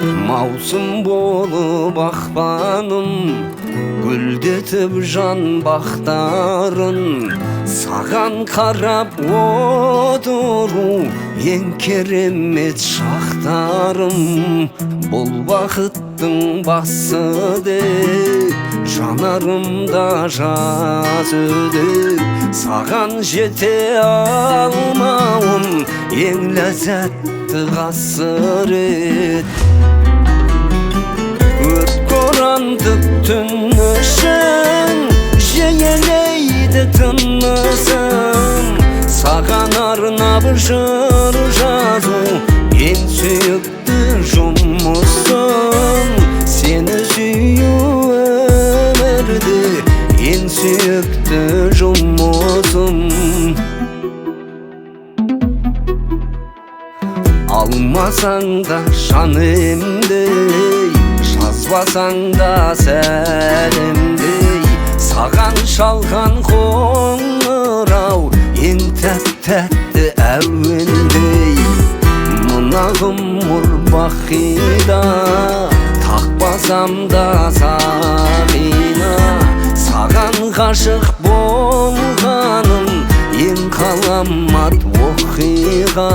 Маусым болуп акпаным, гүлдетип жан бактарын. Саган карап отуруу эң керемет шактарым. Бул бакыттын басы деп жанарымда жас өдүп, саган жете алмауым эң ләззәтті касырет. Өткөрантып түн ышын, жеелейди тынысым. Саган арнап жыр жазуу эң сүйүктүү жумусум. Сени сүйүү өмүрдө эң сүйүктүү жумусум. Алмасаң да жанымдей, жазбасаң да сәлемдей, саган шалган коңурау эң тәтті әуендей. Мына гүмүр бакыйда такпасам да сагына, саган гашык болгоным эң каламат окуйга.